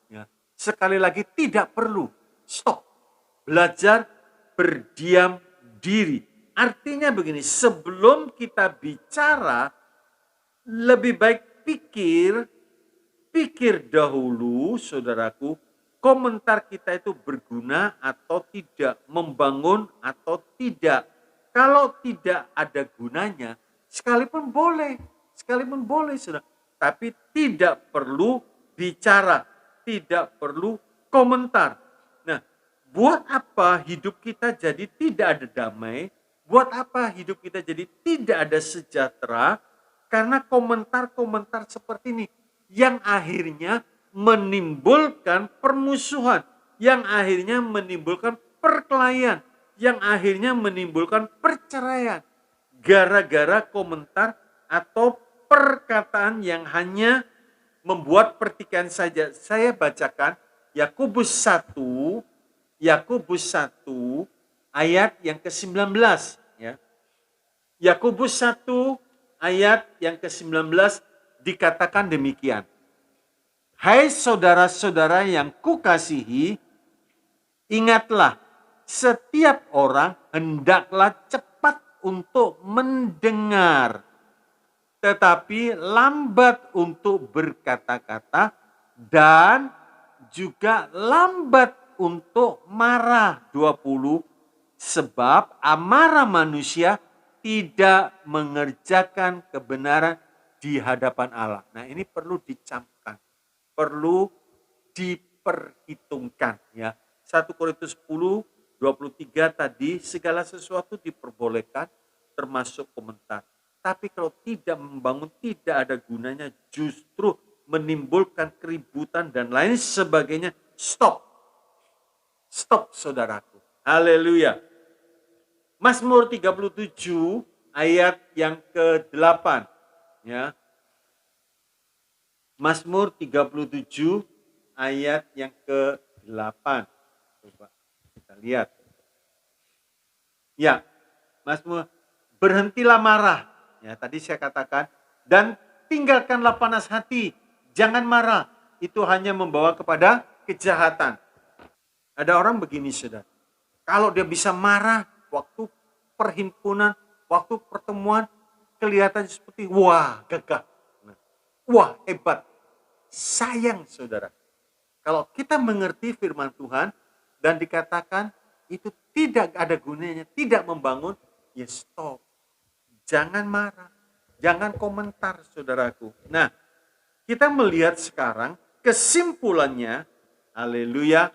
Ya. Sekali lagi, tidak perlu. Stop. Belajar berdiam diri. Artinya begini, sebelum kita bicara, lebih baik pikir dahulu, saudaraku, komentar kita itu berguna atau tidak, membangun atau tidak. Kalau tidak ada gunanya, sekalipun boleh, saudara. Tapi tidak perlu bicara, tidak perlu komentar. Nah, buat apa hidup kita jadi tidak ada damai? Buat apa hidup kita jadi tidak ada sejahtera? Karena komentar-komentar seperti ini yang akhirnya menimbulkan permusuhan, yang akhirnya menimbulkan perkelahian, yang akhirnya menimbulkan perceraian. Gara-gara komentar atau perkataan yang hanya membuat pertikaian saja. Saya bacakan Yakobus 1 ayat yang ke-19 ya. Yakobus 1 ayat yang ke-19 dikatakan demikian. Hai saudara-saudara yang kukasihi, ingatlah setiap orang hendaklah cepat untuk mendengar, tetapi lambat untuk berkata-kata dan juga lambat untuk marah. 20, sebab amarah manusia tidak mengerjakan kebenaran di hadapan Allah. Nah, ini perlu dicamkan, perlu diperhitungkan ya. 1 Korintus 10:23 tadi, segala sesuatu diperbolehkan termasuk komentar. Tapi kalau tidak membangun, tidak ada gunanya, justru menimbulkan keributan dan lain sebagainya. Stop saudaraku. Haleluya. Mazmur 37 ayat yang ke-8 ya. Mazmur 37 ayat yang ke-8. Coba kita lihat. Ya, Mazmur, berhentilah marah. Ya, tadi saya katakan, dan tinggalkanlah panas hati. Jangan marah. Itu hanya membawa kepada kejahatan. Ada orang begini, saudara. Kalau dia bisa marah waktu perhimpunan, waktu pertemuan, kelihatan seperti wah gagah, wah hebat. Sayang saudara, kalau kita mengerti firman Tuhan dan dikatakan itu tidak ada gunanya, tidak membangun, ya stop. Jangan marah, jangan komentar saudaraku. Nah, kita melihat sekarang kesimpulannya, haleluya,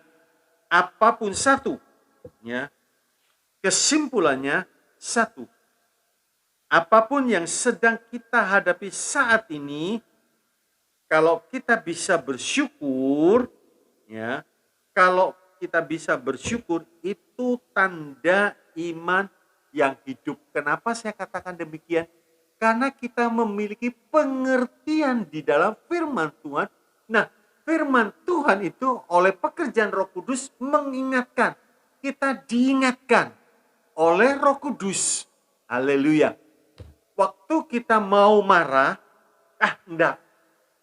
apapun satu, ya. Kesimpulannya satu. Apapun yang sedang kita hadapi saat ini, kalau kita bisa bersyukur, ya, kalau kita bisa bersyukur itu tanda iman yang hidup. Kenapa saya katakan demikian? Karena kita memiliki pengertian di dalam firman Tuhan. Nah, firman Tuhan itu oleh pekerjaan Roh Kudus mengingatkan. Kita diingatkan oleh Roh Kudus. Haleluya. Waktu kita mau marah, enggak,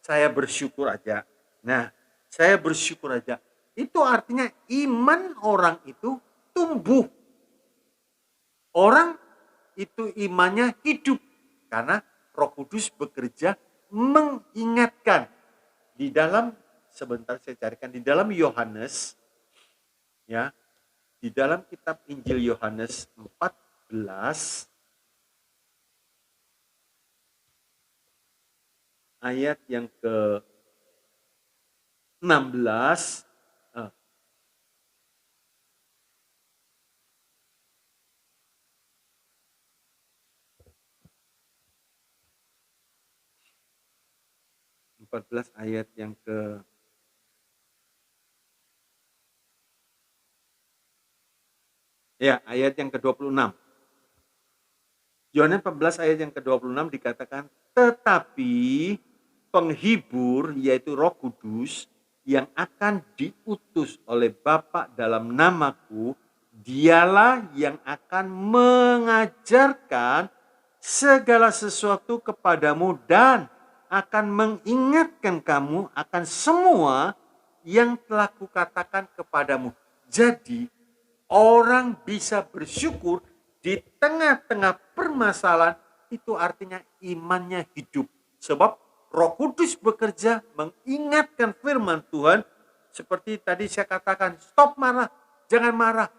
saya bersyukur aja. Nah, saya bersyukur aja. Itu artinya iman orang itu tumbuh. Orang itu imannya hidup. Karena Roh Kudus bekerja mengingatkan. Di dalam, sebentar saya carikan, di dalam Yohanes, ya, di dalam kitab Injil Yohanes 14 ayat yang ke-16, 14 ayat yang ayat yang ke-26. Yohanes 14 ayat yang ke-26 dikatakan, tetapi penghibur yaitu Roh Kudus yang akan diutus oleh Bapa dalam namaku, dialah yang akan mengajarkan segala sesuatu kepadamu dan akan mengingatkan kamu akan semua yang telah kukatakan kepadamu. Jadi orang bisa bersyukur di tengah-tengah permasalahan, itu artinya imannya hidup. Sebab Roh Kudus bekerja mengingatkan firman Tuhan. Seperti tadi saya katakan, stop marah, jangan marah.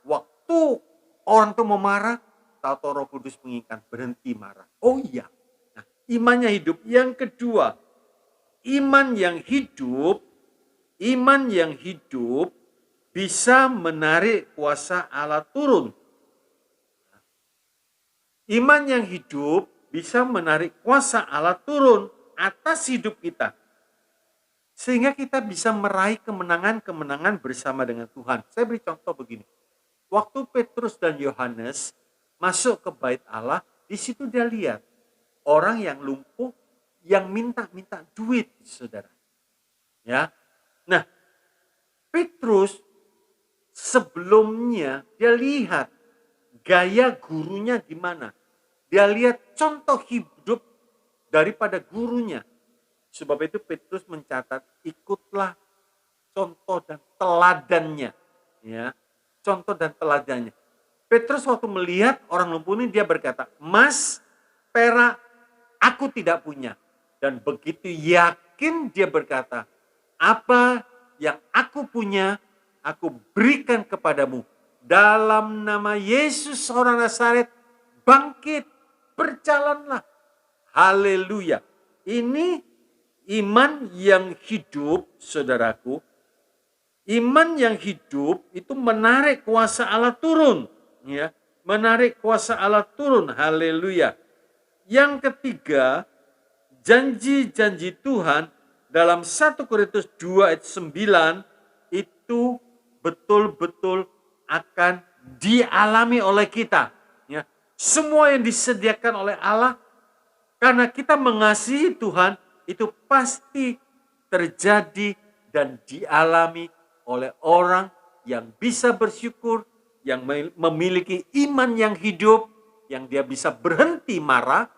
Waktu orang itu mau marah, tahu Roh Kudus mengingatkan, berhenti marah. Oh iya, nah, imannya hidup. Yang kedua, iman yang hidup bisa menarik kuasa Allah turun. Iman yang hidup bisa menarik kuasa Allah turun atas hidup kita. Sehingga kita bisa meraih kemenangan-kemenangan bersama dengan Tuhan. Saya beri contoh begini. Waktu Petrus dan Yohanes masuk ke bait Allah, di situ dia lihat orang yang lumpuh yang minta duit, saudara. Ya. Nah, Petrus sebelumnya dia lihat gaya gurunya gimana. Dia lihat contoh hidup daripada gurunya. Sebab itu Petrus mencatat, ikutlah contoh dan teladannya. Ya, contoh dan teladannya. Petrus waktu melihat orang lumpuh ini, dia berkata, emas, perak, aku tidak punya. Dan begitu yakin dia berkata, apa yang aku punya, aku berikan kepadamu. Dalam nama Yesus orang Nazaret, bangkit, berjalanlah. Haleluya. Ini iman yang hidup, saudaraku. Iman yang hidup itu menarik kuasa Allah turun. Ya, menarik kuasa Allah turun. Haleluya. Yang ketiga, janji-janji Tuhan dalam 1 Korintus 2 ayat 9 itu betul-betul akan dialami oleh kita. Ya, semua yang disediakan oleh Allah karena kita mengasihi Tuhan, itu pasti terjadi dan dialami oleh orang yang bisa bersyukur, yang memiliki iman yang hidup, yang dia bisa berhenti marah.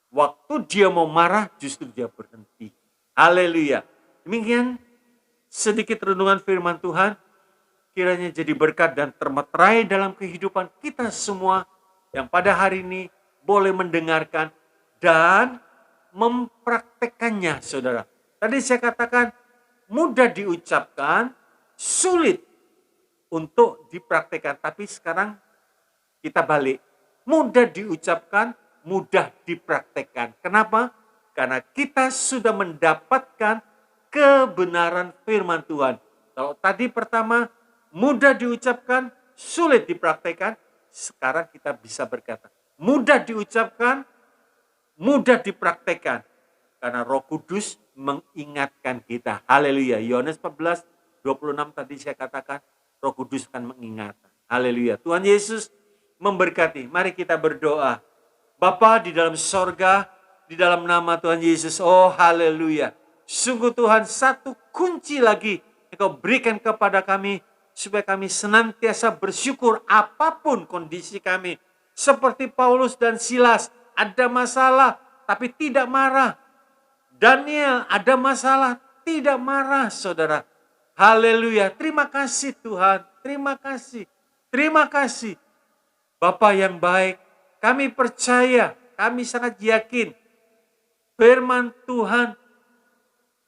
Waktu dia mau marah, justru dia berhenti. Haleluya. Demikian sedikit renungan firman Tuhan. Kiranya jadi berkat dan termeterai dalam kehidupan kita semua yang pada hari ini boleh mendengarkan dan mempraktekannya, saudara. Tadi saya katakan mudah diucapkan, sulit untuk dipraktekkan. Tapi sekarang kita balik. Mudah diucapkan, mudah dipraktekkan. Kenapa? Karena kita sudah mendapatkan kebenaran firman Tuhan. Kalau tadi pertama mudah diucapkan, sulit dipraktekkan. Sekarang kita bisa berkata, mudah diucapkan, mudah dipraktekkan. Karena Roh Kudus mengingatkan kita. Haleluya. Yohanes 14, 26 tadi saya katakan, Roh Kudus akan mengingatkan. Haleluya. Tuhan Yesus memberkati. Mari kita berdoa. Bapa di dalam sorga, di dalam nama Tuhan Yesus. Oh haleluya. Sungguh Tuhan, satu kunci lagi Engkau berikan kepada kami. Supaya kami senantiasa bersyukur apapun kondisi kami. Seperti Paulus dan Silas. Ada masalah tapi tidak marah. Daniel ada masalah tidak marah, saudara. Haleluya. Terima kasih Tuhan. Terima kasih. Terima kasih. Bapa yang baik, kami percaya, kami sangat yakin firman Tuhan,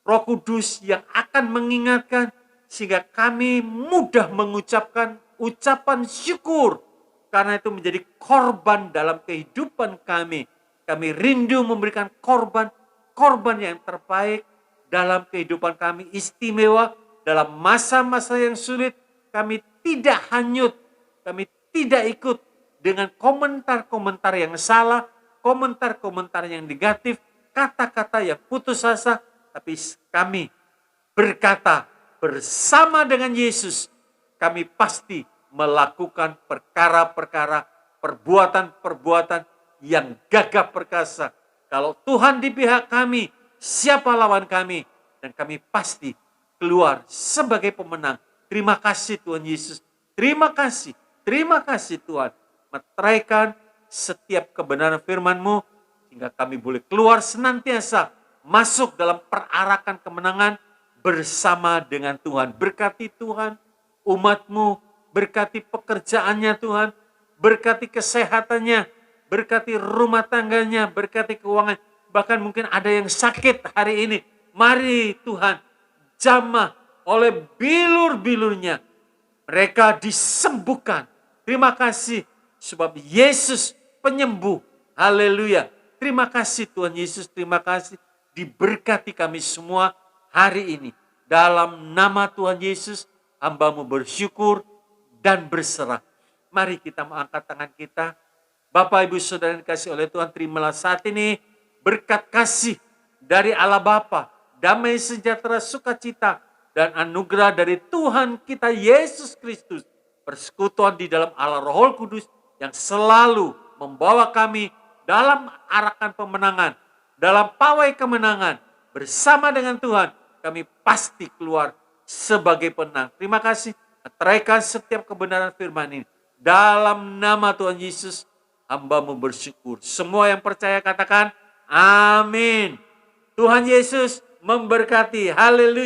Roh Kudus yang akan mengingatkan sehingga kami mudah mengucapkan ucapan syukur. Karena itu menjadi korban dalam kehidupan kami. Kami rindu memberikan korban yang terbaik dalam kehidupan kami, istimewa dalam masa-masa yang sulit. Kami tidak hanyut, kami tidak ikut dengan komentar-komentar yang salah, komentar-komentar yang negatif, kata-kata yang putus asa. tapi kami berkata bersama dengan Yesus, kami pasti melakukan perkara-perkara, perbuatan-perbuatan yang gagah perkasa. Kalau Tuhan di pihak kami, siapa lawan kami? Dan kami pasti keluar sebagai pemenang. Terima kasih Tuhan Yesus. Terima kasih Tuhan. Meteraikan setiap kebenaran firman-Mu, sehingga kami boleh keluar senantiasa masuk dalam perarakan kemenangan bersama dengan Tuhan. Berkati Tuhan umat-Mu, berkati pekerjaannya Tuhan, berkati kesehatannya, berkati rumah tangganya, berkati keuangan. Bahkan mungkin ada yang sakit hari ini. Mari Tuhan, jamah oleh bilur-bilurnya, mereka disembuhkan. Terima kasih sebab Yesus penyembuh. Haleluya. Terima kasih Tuhan Yesus, terima kasih. Diberkati kami semua hari ini. Dalam nama Tuhan Yesus, hamba-Mu bersyukur dan berserah. Mari kita mengangkat tangan kita. Bapak, Ibu, Saudara yang dikasihi oleh Tuhan, terimalah saat ini berkat kasih dari Allah Bapa, damai sejahtera, sukacita, dan anugerah dari Tuhan kita Yesus Kristus. Persekutuan di dalam Allah Roh Kudus yang selalu membawa kami dalam arakan pemenangan, dalam pawai kemenangan. Bersama dengan Tuhan, kami pasti keluar sebagai penang. Terima kasih. Teraikan setiap kebenaran firman ini. Dalam nama Tuhan Yesus, hamba-Mu bersyukur. Semua yang percaya katakan, amin. Tuhan Yesus memberkati. Haleluya.